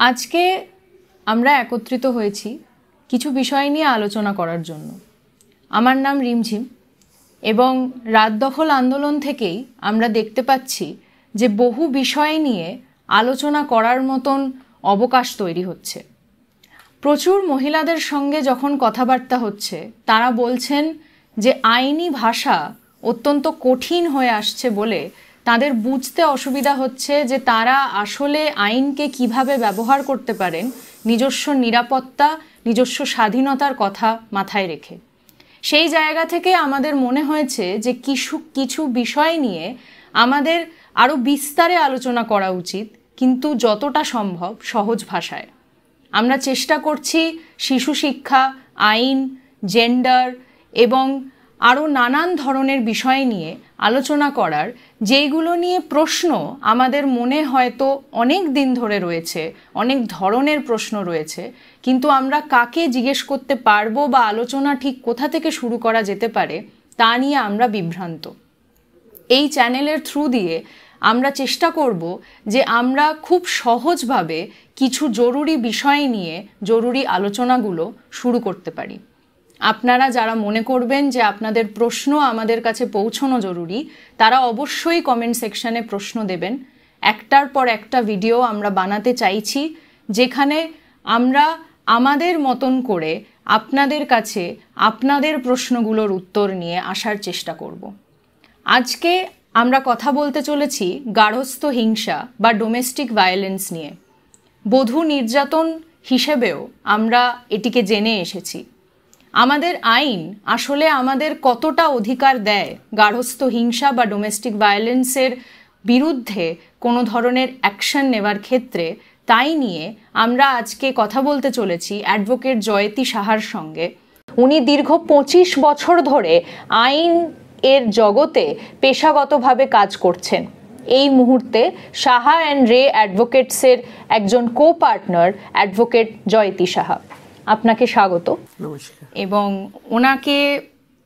আজকে আমরা একত্রিত হয়েছি কিছু বিষয় নিয়ে আলোচনা করার জন্য। আমার নাম রিমঝিম এবং রাত দখল আন্দোলন থেকেই আমরা দেখতে পাচ্ছি যে বহু বিষয় নিয়ে আলোচনা করার মতন অবকাশ তৈরি হচ্ছে। প্রচুর মহিলাদের সঙ্গে যখন কথাবার্তা হচ্ছে তারা বলছেন যে আইনি ভাষা অত্যন্ত কঠিন হয়ে আসছে বলে তাদের বুঝতে অসুবিধা হচ্ছে যে তারা আসলে আইনকে কিভাবে ব্যবহার করতে পারেন নিজস্ব নিরাপত্তা, নিজস্ব স্বাধীনতার কথা মাথায় রেখে। সেই জায়গা থেকে আমাদের মনে হয়েছে যে কিছু বিষয় নিয়ে আমাদের আরও বিস্তারে আলোচনা করা উচিত, কিন্তু যতটা সম্ভব সহজ ভাষায়। আমরা চেষ্টা করছি শিশু শিক্ষা, আইন, জেন্ডার এবং আরও নানান ধরনের বিষয় নিয়ে আলোচনা করার, যেইগুলো নিয়ে প্রশ্ন আমাদের মনে হয়তো অনেক দিন ধরে রয়েছে, অনেক ধরনের প্রশ্ন রয়েছে, কিন্তু আমরা কাকে জিজ্ঞেস করতে পারবো বা আলোচনা ঠিক কোথা থেকে শুরু করা যেতে পারে তা নিয়ে আমরা বিভ্রান্ত। এই চ্যানেলের থ্রু দিয়ে আমরা চেষ্টা করব যে আমরা খুব সহজভাবে কিছু জরুরি বিষয় নিয়ে জরুরি আলোচনাগুলো শুরু করতে পারি। আপনারা যারা মনে করবেন যে আপনাদের প্রশ্ন আমাদের কাছে পৌঁছানো জরুরি, তারা অবশ্যই কমেন্ট সেকশনে প্রশ্ন দেবেন। একটার পর একটা ভিডিও আমরা বানাতে চাইছি যেখানে আমরা আমাদের মতন করে আপনাদের কাছে আপনাদের প্রশ্নগুলোর উত্তর নিয়ে আসার চেষ্টা করব। আজকে আমরা কথা বলতে চলেছি গার্হস্থ্য হিংসা বা ডোমেস্টিক ভায়োলেন্স নিয়ে। বধূ নির্যাতন হিসেবেও আমরা এটিকে জেনে এসেছি। আমাদের আইন আসলে আমাদের কতটা অধিকার দেয় গার্হস্থ্য হিংসা বা ডোমেস্টিক ভায়োলেন্সের বিরুদ্ধে কোনো ধরনের অ্যাকশন নেওয়ার ক্ষেত্রে, তাই নিয়ে আমরা আজকে কথা বলতে চলেছি অ্যাডভোকেট জয়তী সাহার সঙ্গে। উনি দীর্ঘ 25 বছর ধরে আইন এর জগতে পেশাগতভাবে কাজ করছেন। এই মুহূর্তে সাহা অ্যান্ড রে অ্যাডভোকেটসের একজন কো পার্টনার অ্যাডভোকেট জয়তী সাহা। আপনাকে স্বাগত। নমস্কার। এবং ওনাকে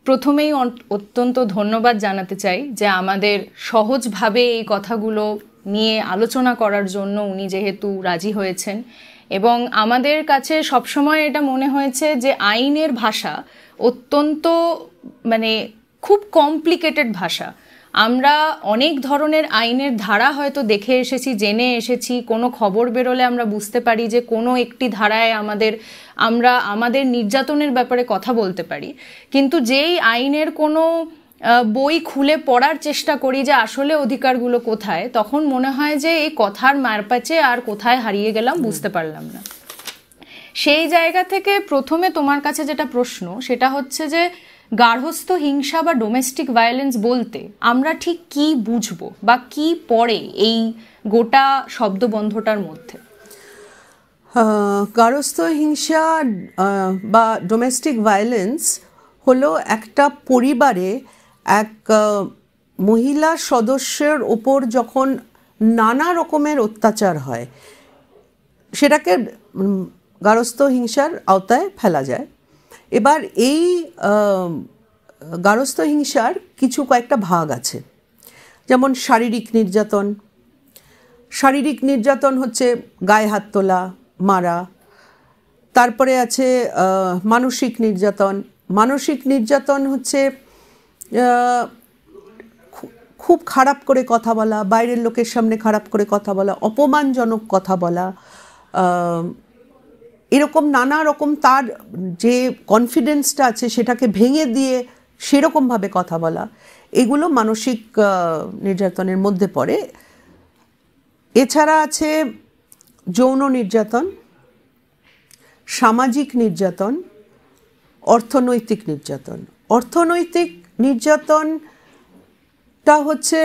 প্রথমেই অত্যন্ত ধন্যবাদ জানাতে চাই যে আমাদের সহজভাবে এই কথাগুলো নিয়ে আলোচনা করার জন্য উনি যেহেতু রাজি হয়েছেন। এবং আমাদের কাছে সবসময় এটা মনে হয়েছে যে আইনের ভাষা অত্যন্ত খুব কমপ্লিকেটেড ভাষা। আমরা অনেক ধরনের আইনের ধারা হয়তো দেখে এসেছি, জেনে এসেছি, কোনো খবর বেরোলে আমরা বুঝতে পারি যে কোনো একটি ধারায় আমরা আমাদের নির্যাতনের ব্যাপারে কথা বলতে পারি, কিন্তু যেই আইনের কোনো বই খুলে পড়ার চেষ্টা করি যে আসলে অধিকারগুলো কোথায়, তখন মনে হয় যে এই কথার মারপ্যাচে আর কোথায় হারিয়ে গেলাম বুঝতে পারলাম না। সেই জায়গা থেকে প্রথমে তোমার কাছে যেটা প্রশ্ন সেটা হচ্ছে যে গার্হস্থ্য হিংসা বা ডোমেস্টিক ভায়োলেন্স বলতে আমরা ঠিক কি বুঝবো বা কি পড়ে এই গোটা শব্দবন্ধটার মধ্যে? গার্হস্থ্য হিংসা বা ডোমেস্টিক ভায়োলেন্স হলো একটা পরিবারে এক মহিলা সদস্যের ওপর যখন নানা রকমের অত্যাচার হয়, সেটাকে গার্হস্থ্য হিংসার আওতায় ফেলা যায়। এবার এই গার্হস্থ্য হিংসার কয়েকটা ভাগ আছে, যেমন শারীরিক নির্যাতন। শারীরিক নির্যাতন হচ্ছে গায়ে হাত তোলা, মারা। তারপরে আছে মানসিক নির্যাতন। মানসিক নির্যাতন হচ্ছে খুব খারাপ করে কথা বলা, বাইরের লোকের সামনে খারাপ করে কথা বলা, অপমানজনক কথা বলা, এরকম নানা রকম তার যে কনফিডেন্সটা আছে সেটাকে ভেঙে দিয়ে সেরকমভাবে কথা বলা, এগুলো মানসিক নির্যাতনের মধ্যে পড়ে। এছাড়া আছে যৌন নির্যাতন, সামাজিক নির্যাতন, অর্থনৈতিক নির্যাতন। অর্থনৈতিক নির্যাতনটা হচ্ছে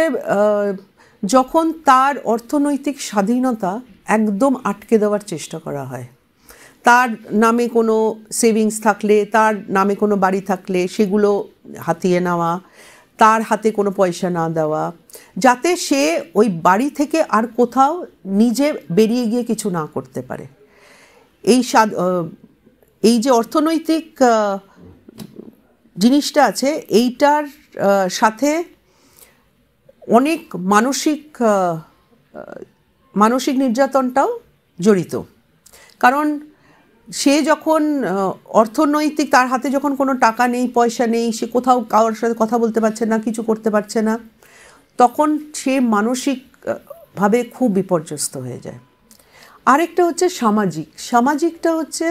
যখন তার অর্থনৈতিক স্বাধীনতা একদম আটকে দেওয়ার চেষ্টা করা হয়। তার নামে কোনো সেভিংস থাকলে, তার নামে কোনো বাড়ি থাকলে সেগুলো হাতিয়ে নেওয়া, তার হাতে কোনো পয়সা না দেওয়া, যাতে সে ওই বাড়ি থেকে আর কোথাও নিজে বেরিয়ে গিয়ে কিছু না করতে পারে। এই যে অর্থনৈতিক জিনিসটা আছে, এইটার সাথে অনেক মানসিক নির্যাতনটাও জড়িত। কারণ সে যখন অর্থনৈতিক, তার হাতে যখন কোনো টাকা নেই, পয়সা নেই, সে কোথাও কারোর সাথে কথা বলতে পারছে না, কিছু করতে পারছে না, তখন সে মানসিকভাবে খুব বিপর্যস্ত হয়ে যায়। আরেকটা হচ্ছে সামাজিকটা হচ্ছে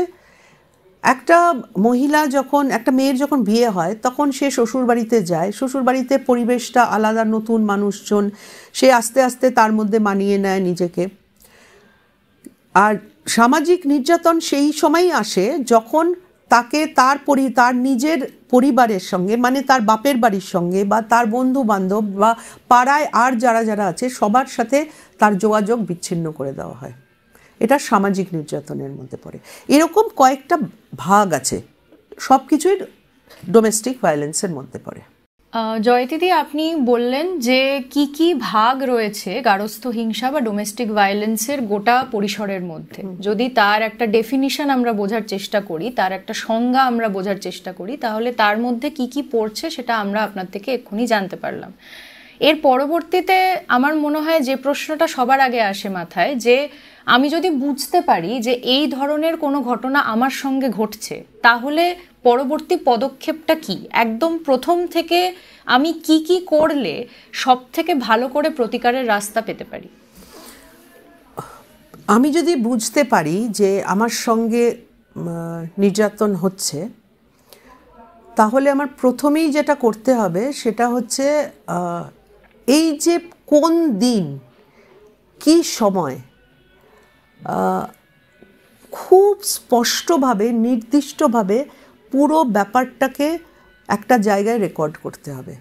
একটা মহিলা যখন, একটা মেয়ের যখন বিয়ে হয় তখন সে শ্বশুরবাড়িতে যায়, শ্বশুরবাড়িতে পরিবেশটা আলাদা, নতুন মানুষজন, সে আস্তে আস্তে তার মধ্যে মানিয়ে নেয় নিজেকে। আর সামাজিক নির্যাতন সেই সময়ই আসে যখন তাকে তার নিজের পরিবারের সঙ্গে, মানে তার বাপের বাড়ির সঙ্গে বা তার বন্ধু বান্ধব বা পাড়ায় আর যারা যারা আছে সবার সাথে তার যোগাযোগ বিচ্ছিন্ন করে দেওয়া হয়। এটা সামাজিক নির্যাতনের মধ্যে পড়ে। এরকম কয়েকটা ভাগ আছে, সব কিছুই ডোমেস্টিক ভায়োলেন্সের মধ্যে পড়ে। জয়তিদি, আপনি বললেন যে কি কি ভাগ রয়েছে গার্হস্থ্য হিংসা বা ডোমেস্টিক ভায়োলেন্সের গোটা পরিসরের মধ্যে। যদি তার একটা ডেফিনিশন আমরা বোঝার চেষ্টা করি, তার একটা সংজ্ঞা আমরা বোঝার চেষ্টা করি, তাহলে তার মধ্যে কি কি পড়ছে সেটা আমরা আপনার থেকে এক্ষুনি জানতে পারলাম। এর পরবর্তীতে আমার মনে হয় যে প্রশ্নটা সবার আগে আসে মাথায়, যে আমি যদি বুঝতে পারি যে এই ধরনের কোনো ঘটনা আমার সঙ্গে ঘটছে, তাহলে পরবর্তী পদক্ষেপটা কি? একদম প্রথম থেকে আমি কি কি করলে সব থেকে ভালো করে প্রতিকারের রাস্তা পেতে পারি? আমি যদি বুঝতে পারি যে আমার সঙ্গে নির্যাতন হচ্ছে, তাহলে আমার প্রথমেই যেটা করতে হবে সেটা হচ্ছে এই যে কোন দিন কি সময় খুব স্পষ্টভাবে, নির্দিষ্টভাবে পুরো ব্যাপারটাকে একটা জায়গায় রেকর্ড করতে হবে।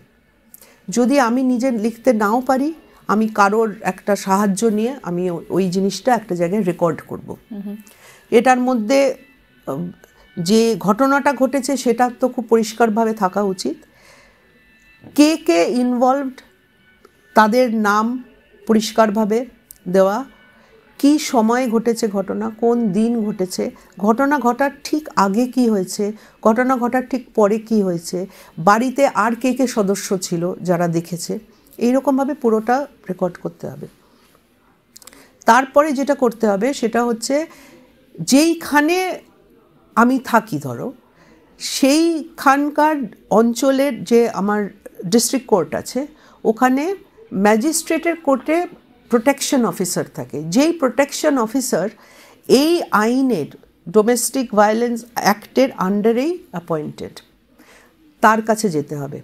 যদি আমি নিজে লিখতে নাও পারি, আমি কারোর একটা সাহায্য নিয়ে আমি ওই জিনিসটা একটা জায়গায় রেকর্ড করব। এটার মধ্যে যে ঘটনাটা ঘটেছে সেটা তো খুব পরিষ্কারভাবে থাকা উচিত। কে কে ইনভলভড তাদের নাম পরিষ্কারভাবে দেওয়া, কি সময় ঘটেছে ঘটনা, কোন দিন ঘটেছে, ঘটনা ঘটার ঠিক আগে কি হয়েছে, ঘটনা ঘটার ঠিক পরে কি হয়েছে, বাড়িতে আর কে কে সদস্য ছিল যারা দেখেছে, এইরকমভাবে পুরোটা রেকর্ড করতে হবে। তারপরে যেটা করতে হবে সেটা হচ্ছে যেইখানে আমি থাকি, ধরো সেইখানকার অঞ্চলের যে আমার ডিস্ট্রিক্ট কোর্ট আছে, ওখানে ম্যাজিস্ট্রেটের কোর্টে প্রোটেকশন অফিসার থাকে। যেই প্রোটেকশন অফিসার এই আইনের, ডোমেস্টিক ভায়োলেন্স অ্যাক্টের আন্ডারেই অ্যাপয়েন্টেড, তার কাছে যেতে হবে।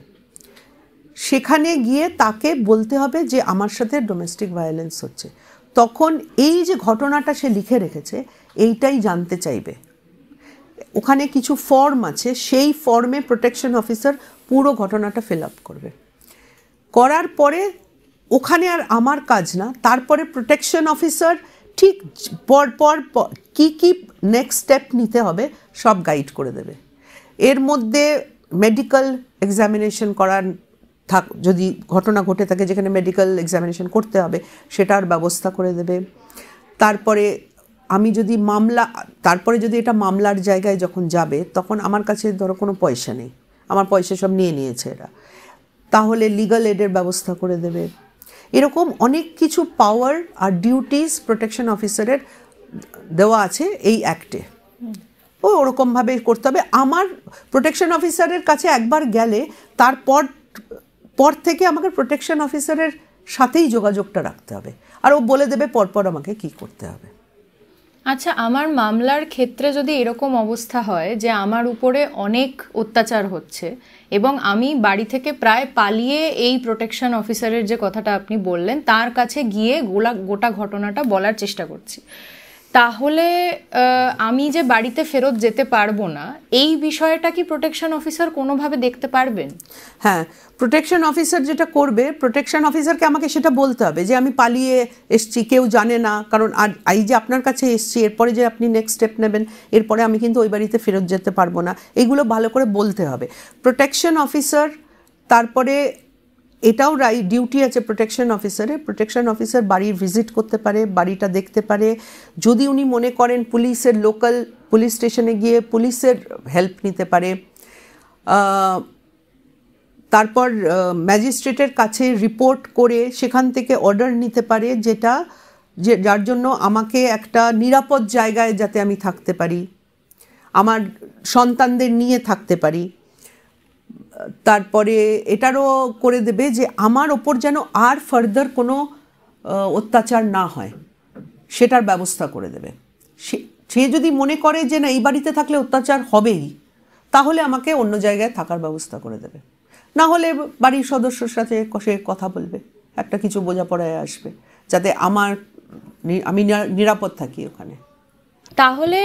সেখানে গিয়ে তাকে বলতে হবে যে আমার সাথে ডোমেস্টিক ভায়োলেন্স হচ্ছে। তখন এই যে ঘটনাটা সে লিখে রেখেছে এইটাই জানতে চাইবে। ওখানে কিছু ফর্ম আছে, সেই ফর্মে প্রোটেকশন অফিসার পুরো ঘটনাটা ফিল আপ করবে। করার পরে ওখানে আর আমার কাজ না, তারপরে প্রোটেকশন অফিসার ঠিক পর কি কি নেক্সট স্টেপ নিতে হবে সব গাইড করে দেবে। এর মধ্যে মেডিকেল এক্সামিনেশন করার যদি ঘটনা ঘটে থাকে যেখানে মেডিকেল এক্সামিনেশন করতে হবে সেটার ব্যবস্থা করে দেবে। তারপরে আমি যদি তারপরে যদি এটা মামলার জায়গায় যখন যাবে, তখন আমার কাছে ধরো কোনো পয়সা নেই, আমার পয়সা সব নিয়ে নিয়েছে এরা, তাহলে লিগ্যাল এডের ব্যবস্থা করে দেবে। এরকম অনেক কিছু পাওয়ার আর ডিউটিস প্রোটেকশন অফিসারের দেওয়া আছে এই অ্যাক্টে। ওরকমভাবে করতে হবে। আমার প্রোটেকশন অফিসারের কাছে একবার গেলে তারপর থেকে আমাকে প্রোটেকশন অফিসারের সাথেই যোগাযোগটা রাখতে হবে, আর ও বলে দেবে পরপর আমাকে কি করতে হবে। আচ্ছা, আমার মামলার ক্ষেত্রে যদি এরকম অবস্থা হয় যে আমার উপরে অনেক অত্যাচার হচ্ছে এবং আমি বাড়ি থেকে প্রায় পালিয়ে এই প্রোটেকশন অফিসারের যে কথাটা আপনি বললেন তার কাছে গিয়ে গোটা ঘটনাটা বলার চেষ্টা করছি, তাহলে আমি যে বাড়িতে ফেরত যেতে পারবো না, এই বিষয়টা কি প্রোটেকশন অফিসার কোনোভাবে দেখতে পারবেন? হ্যাঁ, প্রোটেকশন অফিসার যেটা করবে, প্রোটেকশন অফিসারকে আমাকে সেটা বলতে হবে যে আমি পালিয়ে এসছি, কেউ জানে না, কারণ আর এই যে আপনার কাছে এসছি, এরপরে যে আপনি নেক্সট স্টেপ নেবেন, এরপরে আমি কিন্তু ওই বাড়িতে ফেরত যেতে পারবো না, এগুলো ভালো করে বলতে হবে প্রোটেকশন অফিসার। তারপরে এটাও ডিউটি আছে প্রোটেকশন অফিসারের, প্রোটেকশন অফিসার বাড়ির ভিজিট করতে পারে, বাড়িটা দেখতে পারে। যদি উনি মনে করেন পুলিশের, লোকাল পুলিশ স্টেশনে গিয়ে পুলিশের হেল্প নিতে পারে। তারপর ম্যাজিস্ট্রেটের কাছে রিপোর্ট করে সেখান থেকে অর্ডার নিতে পারে, যেটা যার জন্য আমাকে একটা নিরাপদ জায়গায় যাতে আমি থাকতে পারি, আমার সন্তানদের নিয়ে থাকতে পারি। তারপরে এটারও করে দেবে যে আমার ওপর যেন আর ফার্দার কোনো অত্যাচার না হয়, সেটার ব্যবস্থা করে দেবে। সে যদি মনে করে যে না এই বাড়িতে থাকলে অত্যাচার হবেই, তাহলে আমাকে অন্য জায়গায় থাকার ব্যবস্থা করে দেবে। না হলে বাড়ির সদস্যর সাথে সে কথা বলবে, একটা কিছু বোঝাপড়ায় আসবে, যাতে আমি নিরাপদ থাকি ওখানে। তাহলে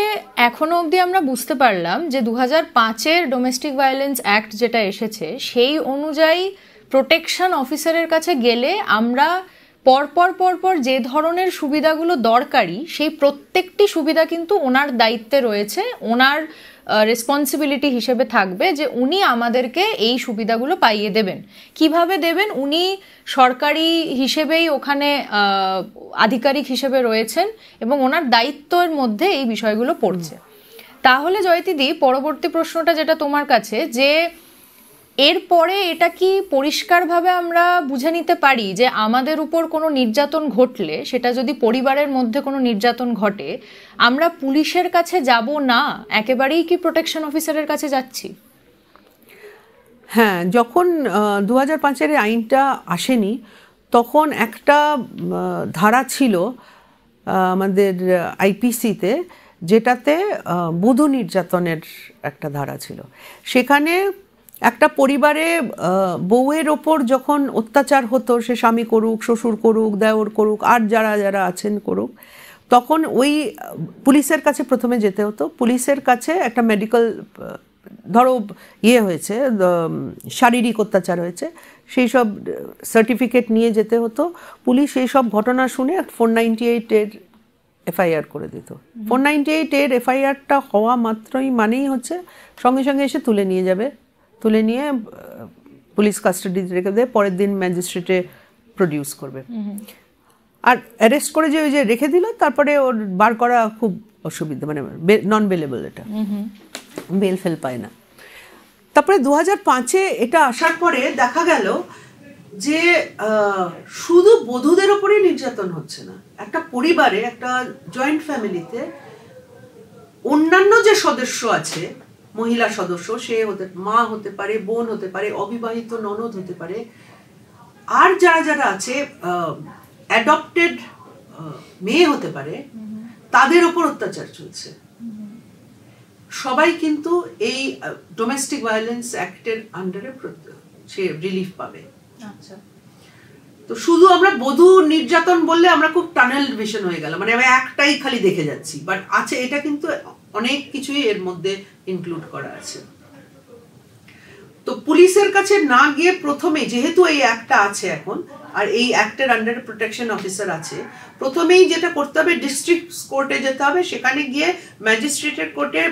এখনো অবধি আমরা বুঝতে পারলাম যে 2005-এর ডোমেস্টিক ভায়োলেন্স অ্যাক্ট যেটা এসেছে, সেই অনুযায়ী প্রোটেকশন অফিসারের কাছে গেলে আমরা পরপর যে ধরনের সুবিধাগুলো দরকারি, সেই প্রত্যেকটি সুবিধা কিন্তু ওনার দায়িত্বে রয়েছে, ওনার রেসপন্সিবিলিটি হিসেবে থাকবে যে উনি আমাদেরকে এই সুবিধাগুলো পাইয়ে দেবেন। কিভাবে দেবেন? উনি সরকারি হিসেবেই ওখানে আধিকারিক হিসেবে রয়েছেন এবং ওনার দায়িত্বের মধ্যে এই বিষয়গুলো পড়ছে। তাহলে জয়তিদি, পরবর্তী প্রশ্নটা যেটা তোমার কাছে, যে এরপরে এটা কি পরিষ্কারভাবে আমরা বুঝে নিতে পারি যে আমাদের উপর কোনো নির্যাতন ঘটলে, সেটা যদি পরিবারের মধ্যে কোনো নির্যাতন ঘটে, আমরা পুলিশের কাছে যাব না, একেবারেই কি প্রোটেকশন অফিসারের কাছে যাচ্ছি? হ্যাঁ, যখন 2005-এর আইনটা আসেনি, তখন একটা ধারা ছিল আমাদের আইপিসিতে, যেটাতে বধূ নির্যাতনের একটা ধারা ছিল। সেখানে একটা পরিবারে বউয়ের ওপর যখন অত্যাচার হতো, সে স্বামী করুক, শ্বশুর করুক, দেওর করুক, আর যারা আছেন করুক, তখন ওই পুলিশের কাছে প্রথমে যেতে হতো। পুলিশের কাছে একটা মেডিকেল, ধরো হয়েছে, শারীরিক অত্যাচার হয়েছে, সেই সব সার্টিফিকেট নিয়ে যেতে হতো। পুলিশ এই সব ঘটনা শুনে 498-এর এফআইআর করে দিত। 498-এর এফআইআরটা হওয়া মাত্রই মানেই হচ্ছে সঙ্গে সঙ্গে এসে তুলে নিয়ে যাবে, তুলে নিয়ে পুলিশ কাস্টাডিতে রেখে দেবে, পরের দিন ম্যাজিস্ট্রেটে প্রডিউস করবে। আর অ্যারেস্ট করে যে ওই যে রেখে দিল, তারপরে ওর বার করা খুব অসুবিধা, মানে নন বেলেবল, এটা বেল ফেল পায় না। তারপরে 2005-এ এটা আসার পরে দেখা গেল যে শুধু বধূদের ওপরেই নির্যাতন হচ্ছে না, একটা পরিবারে, একটা জয়েন্ট ফ্যামিলিতে অন্যান্য যে সদস্য আছে, মহিলা সদস্য, সে মা হতে পারে, বোন হতে পারে, অবিবাহিত ননদ হতে পারে, আর যারা আছে অ্যাডপ্টেড মেয়ে হতে পারে, তাদের উপর অত্যাচার চলছে। সবাই কিন্তু এই ডোমেস্টিক ভায়োলেন্স অ্যাক্টের আন্ডারে সে রিলিফ পাবে। আচ্ছা, তো শুধু আমরা বধূ নির্যাতন বললে আমরা খুব টানেল ভিশন হয়ে গেল, মানে আমি একটাই খালি দেখে যাচ্ছি, বাট আছে এটা কিন্তু অনেক কিছুই এর মধ্যে ইনক্লুড করা আছে। তো পুলিশের কাছে না গিয়ে প্রথমে, যেহেতু এই অ্যাক্টটা আছে এখন, আর এই অ্যাক্টের আন্ডারে প্রোটেকশন অফিসার আছে, প্রথমেই যেটা করতে হবে, ডিস্ট্রিক্ট কোর্টে যেতে হবে, সেখানে গিয়ে ম্যাজিস্ট্রেটের কোর্টে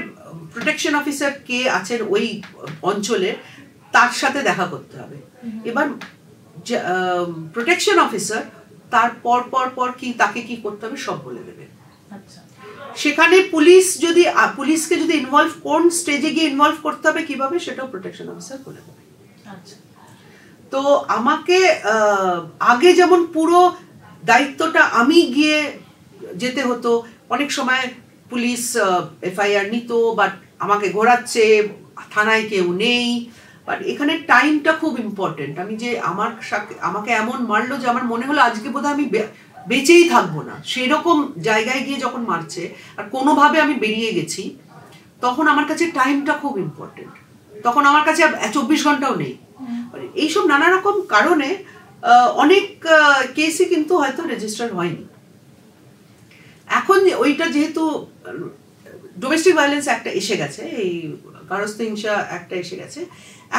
প্রোটেকশন অফিসার কে আছেন ওই অঞ্চলে, তার সাথে দেখা করতে হবে। এবার প্রোটেকশন অফিসার তার পর কি তাকে কি করতে হবে সব বলে দেবে। সেখানে পুলিশকে যদি ইনভলভ, কোন স্টেজে গিয়ে ইনভলভ করতে হবে, কিভাবে, সেটাও প্রোটেকশন অফিসার বলে দেবে। তো আমাকে আগে যেমন পুরো দায়িত্বটা আমি গিয়ে যেতে হতো, অনেক সময় পুলিশ এফআইআর নিত, বাট আমাকে ঘোরাচ্ছে, থানায় কেউ নেই। বাট এখানে টাইমটা খুব ইম্পর্টেন্ট। আমি যে আমাকে এমন মারলো যে আমার মনে হলো আজকে বোধহয় আমি বেঁচেই থাকবো না, সেরকম জায়গায় গিয়ে যখন মারছে আর কোনোভাবে আমি বেরিয়ে গেছি, তখন আমার কাছে টাইমটা খুব ইম্পর্টেন্ট। তখন আমার কাছে 24 ঘন্টাও নেই। এইসব নানা রকম কারণে অনেক কেসই কিন্তু হয়তো রেজিস্টার হয়নি। এখন ওইটা যেহেতু ডোমেস্টিক ভায়োলেন্স একটা এসে গেছে, এই গার্হস্থ্য হিংসা একটা এসে গেছে,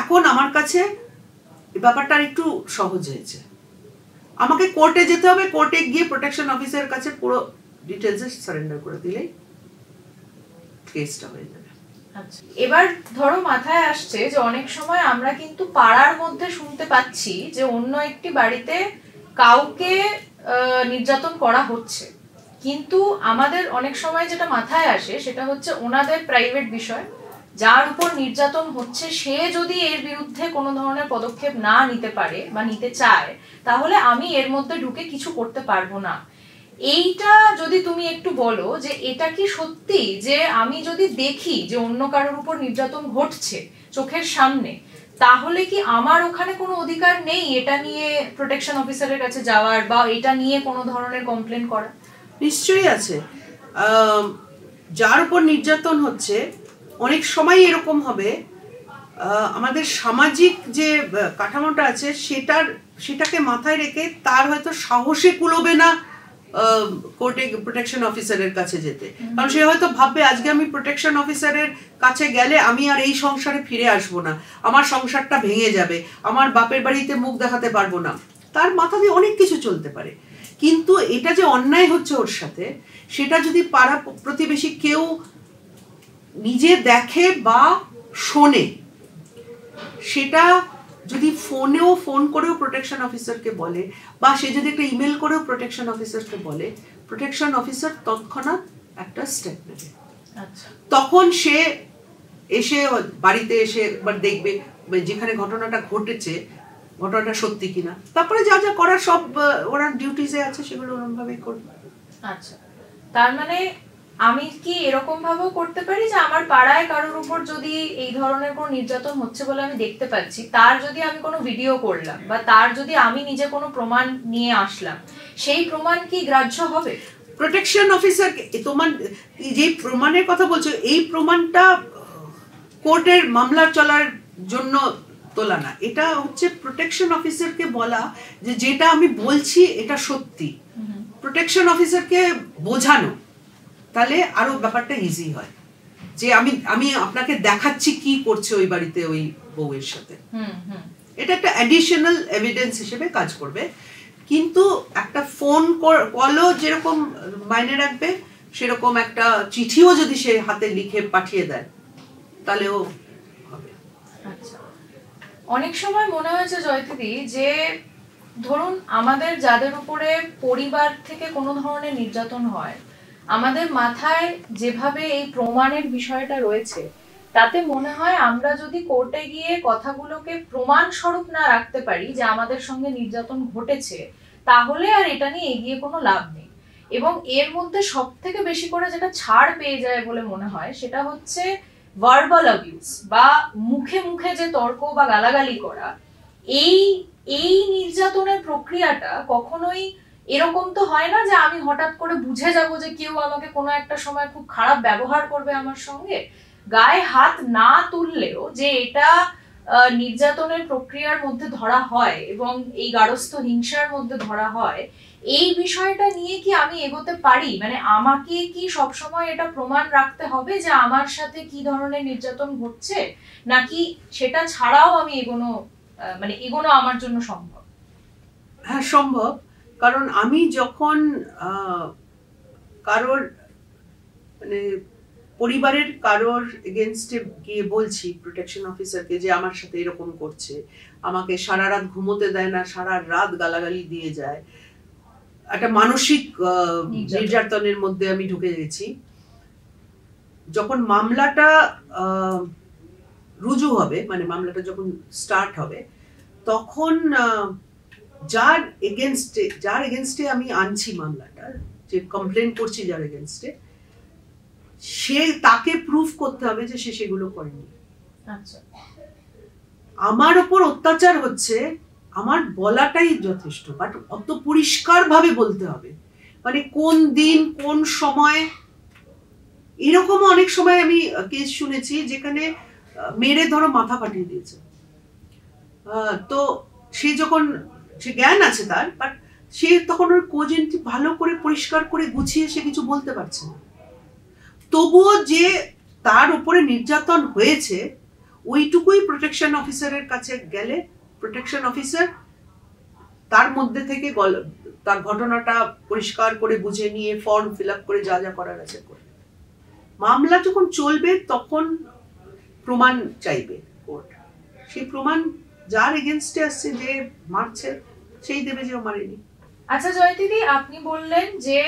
এখন আমার কাছে ব্যাপারটা একটু সহজ হয়েছে। আমাকে কোর্টে যেতে হবে, কোর্টে গিয়ে প্রোটেকশন অফিসারের কাছে পুরো ডিটেলস সারেন্ডার করে দিলেই কেসটা হয়ে যাবে। এবার ধরো মাথায় আসছে যে অনেক সময় আমরা কিন্তু পাড়ার মধ্যে শুনতে পাচ্ছি যে অন্য একটি বাড়িতে কাউকে নির্যাতন করা হচ্ছে, কিন্তু আমাদের অনেক সময় যেটা মাথায় আসে সেটা হচ্ছে ওনাদের প্রাইভেট বিষয়, যার উপর নির্যাতন হচ্ছে সে যদি এর বিরুদ্ধে কোনো ধরনের পদক্ষেপ না নিতে পারে বা নিতে চায়, তাহলে আমি এর মধ্যে ঢুকে কিছু করতে পারবো না। এইটা যদি তুমি একটু বলো যে এটা কি সত্যি যে আমি যদি দেখি যে অন্য কারোর উপর নির্যাতন ঘটছে চোখের সামনে, তাহলে কি আমার ওখানে কোনো অধিকার নেই এটা নিয়ে প্রোটেকশন অফিসারের কাছে যাওয়ার বা এটা নিয়ে কোনো ধরনের কমপ্লেন করার? নিশ্চয়ই আছে। যার উপর নির্যাতন হচ্ছে অনেক সময় এরকম হবে, আমাদের সামাজিক যে কাঠামোটা আছে সেটাকে মাথায় রেখে তার হয়তো সাহসে কুলোবে না কোর্টে প্রোটেকশন অফিসারের কাছে যেতে, কারণ সে হয়তো ভাববে আজকে আমি প্রোটেকশন অফিসারের কাছে গেলে আমি আর এই সংসারে ফিরে আসবো না, আমার সংসারটা ভেঙে যাবে, আমার বাপের বাড়িতে মুখ দেখাতে পারবো না, তার মাথা দিয়ে অনেক কিছু চলতে পারে। কিন্তু এটা যে অন্যায় হচ্ছে ওর সাথে, সেটা যদি পাড়া প্রতিবেশী কেউ নিজে দেখে বা শোনে, সেটা যদি ফোন করেও প্রোটেকশন অফিসারকে বলে, বা সে যদি একটা ইমেল করেও প্রোটেকশন অফিসারকে বলে, প্রোটেকশন অফিসার তৎক্ষণাৎ একটা স্টেপ নেবে। তখন সে এসে বাড়িতে এসে একবার দেখবে যেখানে ঘটনাটা ঘটেছে ঘটনাটা সত্যি কিনা, তারপরে যা যা করার সব ওরা ডিউটিসে আছে সেগুলো ওরকম ভাবেই করবে। আচ্ছা, তার মানে আমি কি এরকম ভাবেও করতে পারি যে আমার পাড়ায় কারোর উপর যদি এই ধরনের কোনো নির্যাতন হচ্ছে বলে আমি দেখতে পাচ্ছি, তার যদি আমি কোনো ভিডিও করলাম বা তার যদি আমি নিজে কোনো প্রমাণ নিয়ে আসলাম, সেই প্রমাণ কি গ্রাহ্য হবে? প্রোটেকশন অফিসার তোমার যে প্রমাণের কথা বলছো, এই প্রমাণটা কোর্টের মামলা চলার জন্য তোলা না, এটা হচ্ছে প্রোটেকশন অফিসারকে বলা যে যেটা আমি বলছি এটা সত্যি, প্রোটেকশন অফিসারকে বোঝানো, তাহলে আরো ব্যাপারটা ইজি হয় যে আমি আপনাকে দেখাচ্ছি কি করছে ওই বাড়িতে ওই বউয়ের সাথে। এটা একটা অ্যাডিশনাল এভিডেন্স হিসেবে কাজ করবে। কিন্তু একটা ফোন কলও যেরকম মাইনে রাখবে, সেরকম একটা চিঠিও যদি সে হাতে লিখে পাঠিয়ে দেয় তাহলেও হবে। আচ্ছা, অনেক সময় মনে হয়েছে জয়তিদি যে ধরুন আমাদের যাদের উপরে পরিবার থেকে কোনো ধরনের নির্যাতন হয়, আমাদের মাথায় যেভাবে এই প্রমাণের বিষয়টা রয়েছে, তাতে মনে হয় আমরা যদি কোর্টে গিয়ে কথাগুলোকে প্রমাণ স্বরূপ না রাখতে পারি যে আমাদের সঙ্গে নির্যাতন ঘটেছে, তাহলে আর এটা নিয়ে এগিয়ে কোনো লাভ নেই। এবং এর মধ্যে সব থেকে বেশি করে যেটা ছাড় পেয়ে যায় বলে মনে হয় সেটা হচ্ছে ভার্বাল অ্যাবিউজ বা মুখে মুখে যে তর্ক বা গালাগালি করা। এই নির্যাতনের প্রক্রিয়াটা কখনোই এরকম তো হয় না যে আমি হঠাৎ করে বুঝে যাব যে কেউ আমাকে কোনো একটা সময় খুব খারাপ ব্যবহার করবে আমার সঙ্গে, গায়ে হাত না তুললেও যে এটা নির্যাতনের প্রক্রিয়ার মধ্যে ধরা হয় এবং এই গারস্থ হিংসার মধ্যে ধরা হয়, এই বিষয়টা নিয়ে কি আমি এগোতে পারি? মানে আমাকে কি সবসময় এটা প্রমাণ রাখতে হবে যে আমার সাথে কি ধরনের নির্যাতন ঘটছে, নাকি সেটা ছাড়াও আমি এগোনো আমার জন্য সম্ভব? হ্যাঁ, সম্ভব। কারণ আমি যখন কারোর মানে পরিবারের কারোর এগেনস্টে গিয়ে বলছি প্রোটেকশন অফিসারকে যে আমার সাথে এরকম করছে, আমাকে সারা রাত ঘুমোতে দেয় না, সারা রাত গালাগালি দিয়ে যায়, একটা মানসিক নির্যাতনের মধ্যে আমি ঢুকে গেছি, যখন মামলাটা রুজু হবে, মানে মামলাটা যখন স্টার্ট হবে, তখন যার এগেনস্টে আমি আনছি মামলাটা, যে কমপ্লেন করছি যার এগেনস্টে, তাকে প্রুফ করতে হবে যে সে সেগুলো করেনি। আচ্ছা, আমার উপর অত্যাচার হচ্ছে, আমার বলাটাই যথেষ্ট, বাট অত পরিষ্কার ভাবে বলতে হবে, মানে কোন দিন কোন সময়। এরকম অনেক সময় আমি কেস শুনেছি যেখানে মেরে ধরো মাথা ফাটিয়ে দিয়েছে, তো সে যখন সে জ্ঞান আছে তার, বাট সে তখন ওর কোজেন্টি ভালো করে পরিষ্কার করে গুছিয়ে সে কিছু বলতে পারছে না, তবুও যে তার উপরে নির্যাতন হয়েছে ওইটুকুই প্রোটেকশন অফিসারের কাছে গেলে প্রোটেকশন অফিসার তার মধ্যে থেকে তার ঘটনাটা পরিষ্কার করে বুঝে নিয়ে ফর্ম ফিল আপ করে যা যা করার আছে করবে। মামলা যখন চলবে তখন প্রমাণ চাইবে কোর্ট, সেই প্রমাণ যার এগেনস্টে আসছে, যে মারছে, সেই দেবে যে ও মারেনি। আচ্ছা জয়তিদি, আপনি বললেন যে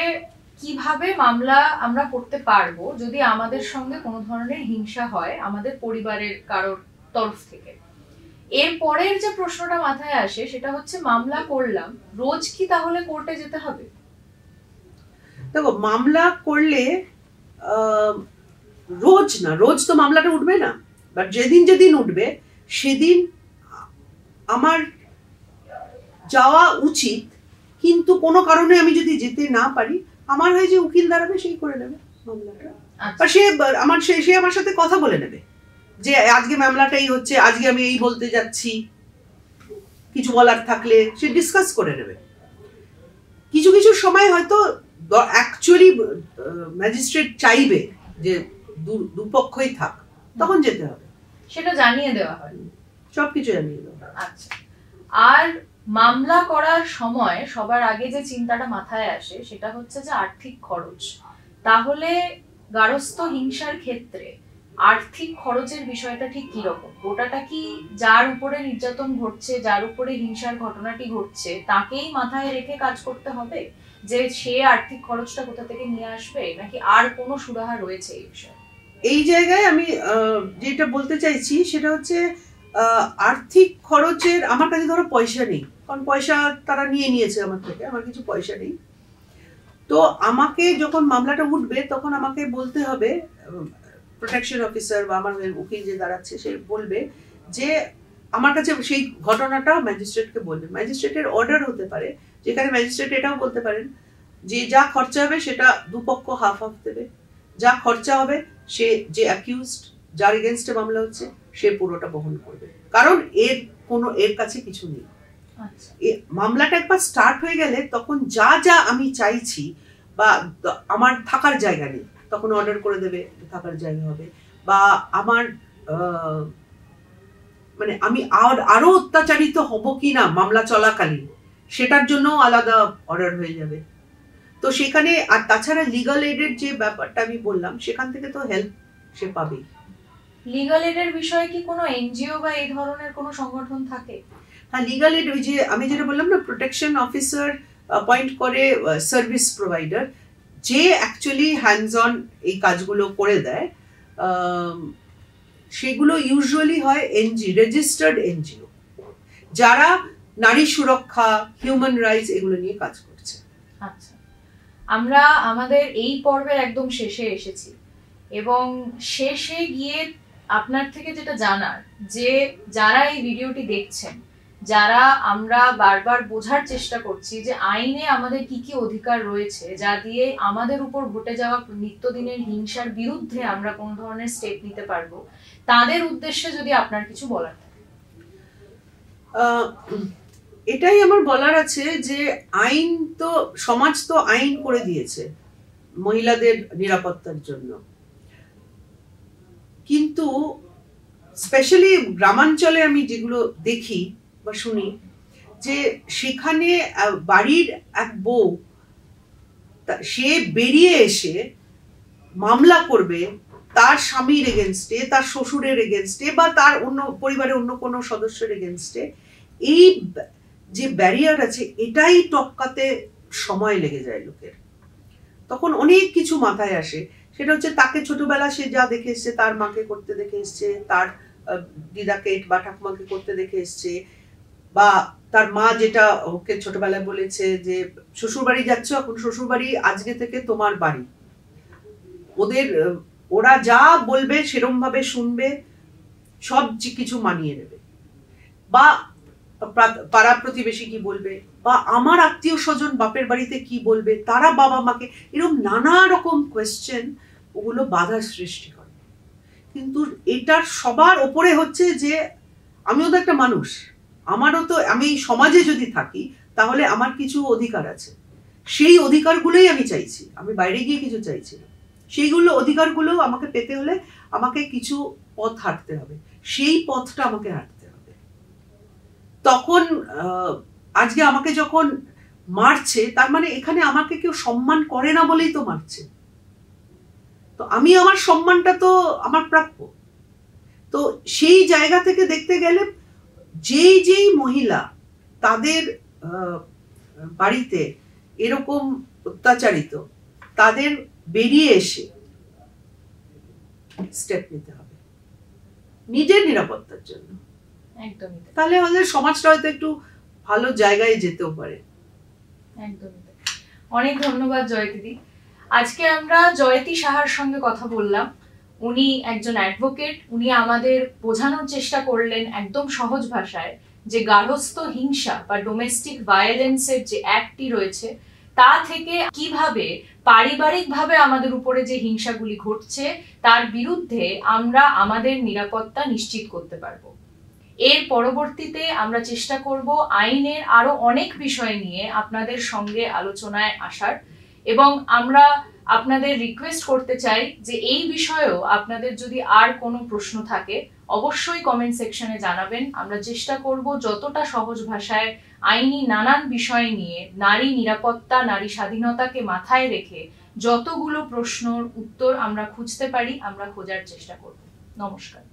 কিভাবে মামলা আমরা করতে পারবো যদি আমাদের সঙ্গে কোনো ধরনের হিংসা হয় আমাদের পরিবারের কারোর তরফ থেকে। এর পরের যে প্রশ্নটা মাথায় আসে সেটা হচ্ছে মামলা করলাম, রোজ কি তাহলে কোর্টে যেতে হবে? দেখো মামলা করলে রোজ তো মামলাটা উঠবে না, বাট যেদিন যেদিন উঠবে সেদিন আমার যাওয়া উচিত, কিন্তু কোনো কারণে আমি যদি যেতে না পারি, আমার হয় যে উকিল দাঁড়াবে, সেই করে নেবে মামলাটা। আর সে আমার সাথে কথা বলে নেবে যে আজকে মামলাটাই হচ্ছে, আজকে আমি এই বলতে যাচ্ছি, কিছু বলার থাকলে সে ডিসকাস করে নেবে। কিছু কিছু সময় হয়তো অ্যাকচুয়ালি ম্যাজিস্ট্রেট চাইবে যে দুপক্ষই থাক, তখন যেতে হবে, সেটা জানিয়ে দেওয়া হয়, সবকিছু জানিয়ে দেওয়া হয়। আচ্ছা, আর মামলা করার সময় সবার আগে যে চিন্তাটা মাথায় আসে সেটা হচ্ছে যে আর্থিক খরচ। তাহলে গার্হস্থ্য হিংসার ক্ষেত্রে আর্থিক খরচের বিষয়টা ঠিক কি রকম? ওটাটা কি যার উপরে নির্যাতন ঘটছে, যার উপরে হিংসার ঘটনাটি ঘটছে, তাকেই মাথায় রেখে কাজ করতে হবে যে সে আর্থিক খরচটা কোথা থেকে নিয়ে আসবে, নাকি আর কোনো সুরাহা রয়েছে এই বিষয়ে? এই জায়গায় আমি যেটা বলতে চাইছি সেটা হচ্ছে আর্থিক খরচের, আমার কাছে ধরো পয়সা নেই, কারণ পয়সা তারা নিয়েছে আমার থেকে, আমার কিছু পয়সা নেই। তো আমাকে যখন মামলাটা উঠবে তখন আমাকে বলতে হবে, প্রোটেকশন অফিসার বা আমার উকিল যে দাঁড়াচ্ছে সে বলবে যে আমার কাছে সেই ঘটনাটা ম্যাজিস্ট্রেটকে বলবে। ম্যাজিস্ট্রেটের অর্ডার হতে পারে, যেখানে ম্যাজিস্ট্রেট এটাও বলতে পারেন যে যা খরচা হবে সেটা দুপক্ষ হাফ হাফ দেবে, যা খরচা হবে সে যে অ্যাকিউজড যার এগেনস্টে মামলা হচ্ছে সে পুরোটা বহন করবে, কারণ এর কাছে কিছু নেই। মামলাটা একবার স্টার্ট হয়ে গেলে তখন যা যা আমি চাইছি বা আমার থাকার জায়গা নেই, তখন অর্ডার করে দেবে থাকার জায়গা হবে, বা আমার মানে আমি আরো অত্যাচারিত হব কি না মামলা চলাকালীন সেটার জন্য আলাদা অর্ডার হয়ে যাবে। তো সেখানে আর তাছাড়া লিগাল এডের যে ব্যাপারটা আমি বললাম, সেখান থেকে তো হেল্প সে পাবেই। লিগাল এডের বিষয়ে কি কোনো এনজিও বা এই ধরনের কোনো সংগঠন থাকে? হ্যাঁ, লিগাল এড ওই যে আমি যেটা বললাম না, প্রোটেকশন অফিসার অ্যাপয়েন্ট করে সার্ভিস প্রোভাইডার, যে অ্যাকচুয়ালি হ্যান্ডস অন এই কাজগুলো করে দেয়, সেগুলো ইউজুয়ালি হয় রেজিস্টার্ড এনজিও, যারা নারী সুরক্ষা, হিউম্যান রাইটস এগুলো নিয়ে কাজ করছে। আচ্ছা, আমরা আমাদের এই পর্বের একদম শেষে এসেছি, এবং শেষে গিয়ে আপনার থেকে যেটা জানার, যে যারা এই ভিডিওটি দেখছেন, যারা আমরা বারবার বোঝার চেষ্টা করছি যে আইনে আমাদের কি কি অধিকার রয়েছে যা দিয়ে আমাদের উপর ঘটে যাওয়া নিত্যদিনের হিংসার বিরুদ্ধে আমরা কোন ধরনের স্টেপ নিতে পারবো, তাদের উদ্দেশ্যে যদি আপনার কিছু বলার থাকে। এটাই আমার বলার আছে যে আইন তো, সমাজ তো আইন করে দিয়েছে মহিলাদের নিরাপত্তার জন্য, কিন্তু স্পেশালি গ্রামাঞ্চলে আমি যেগুলো দেখি বা শুনি, যে সেখানে বাড়ির এক বউ সে বেরিয়ে এসে মামলা করবে তার স্বামীর এগেনস্টে, তার শ্বশুরের এগেনস্টে, বা তার অন্য পরিবারের অন্য কোনো সদস্যের এগেনস্টে, এই যে ব্যারিয়ার আছে এটাই টপকাতে সময় লেগে যায় লোকের। তখন অনেক কিছু মাথায় আসে, সেটা হচ্ছে তাকে ছোটবেলা সে যা দেখে এসছে, তার মাকে করতে দেখে এসছে, তার দিদাকে বা ঠাকুমাকে করতে দেখে এসছে, বা তার মা যেটা ওকে ছোটবেলায় বলেছে যে শ্বশুর বাড়ি যাচ্ছ, এখন শ্বশুর বাড়ি আজকে থেকে তোমার বাড়ি, ওরা যা বলবে সেরকম ভাবে শুনবে, সব কিছু মানিয়ে নেবে, বা পাড়া প্রতিবেশী কি বলবে, বা আমার আত্মীয় স্বজন বাপের বাড়িতে কি বলবে, তারা বাবা মাকে, এরকম নানা রকম কোয়েশ্চেন, ওগুলো বাধার সৃষ্টি করে। কিন্তু এটার সবার ওপরে হচ্ছে যে আমিও তো একটা মানুষ, আমারও তো, আমি সমাজে যদি থাকি তাহলে আমার কিছু অধিকার আছে, সেই অধিকারগুলোই আমি চাইছি, আমি বাইরে গিয়ে কিছু চাইছি না। সেইগুলো অধিকারগুলো আমাকে পেতে হলে আমাকে কিছু পথ হাঁটতে হবে, সেই পথটা আমাকে হাঁটতে হবে। তখন আজকে আমাকে যখন মারছে, তার মানে এখানে আমাকে কেউ সম্মান করে না বলেই তো মারছে, তো আমি আমার সম্মানটা তো আমার প্রাপ্য। তো সেই জায়গা থেকে দেখতে গেলে যেই মহিলা তাদের বাড়িতে এরকম অত্যাচারিত, তাদের বেরিয়ে এসে স্টেপ নিতে হবে নিজের নিরাপত্তার জন্য, একদমই। তাহলে আমাদের সমাজটা হয়তো একটু ভালো জায়গায় যেতেও পারে। একদমই। অনেক ধন্যবাদ জয় দিদি। আজকে আমরা জয়তী সাহার সঙ্গে কথা বললাম। উনি একজন অ্যাডভোকেট। উনি আমাদের বোঝানোর চেষ্টা করলেন একদম সহজ ভাষায় যে গার্হস্থ্য হিংসা বা ডোমেস্টিক ভায়োলেন্সের যে অ্যাক্টটি রয়েছে তা থেকে কিভাবে পারিবারিকভাবে আমাদের উপরে যে হিংসাগুলি ঘটছে তার বিরুদ্ধে আমরা আমাদের নিরাপত্তা নিশ্চিত করতে পারবো। এর পরবর্তীতে আমরা চেষ্টা করব আইনের আরো অনেক বিষয় নিয়ে আপনাদের সঙ্গে আলোচনায় আসার, এবং আমরা আপনাদের রিকোয়েস্ট করতে চাই যে এই বিষয়েও আপনাদের যদি আর কোনো প্রশ্ন থাকে অবশ্যই কমেন্ট সেকশনে জানাবেন। আমরা চেষ্টা করব যতটা সহজ ভাষায় আইনি নানান বিষয় নিয়ে নারী নিরাপত্তা, নারী স্বাধীনতাকে মাথায় রেখে যতগুলো প্রশ্নের উত্তর আমরা খুঁজতে পারি আমরা খোঁজার চেষ্টা করব। নমস্কার।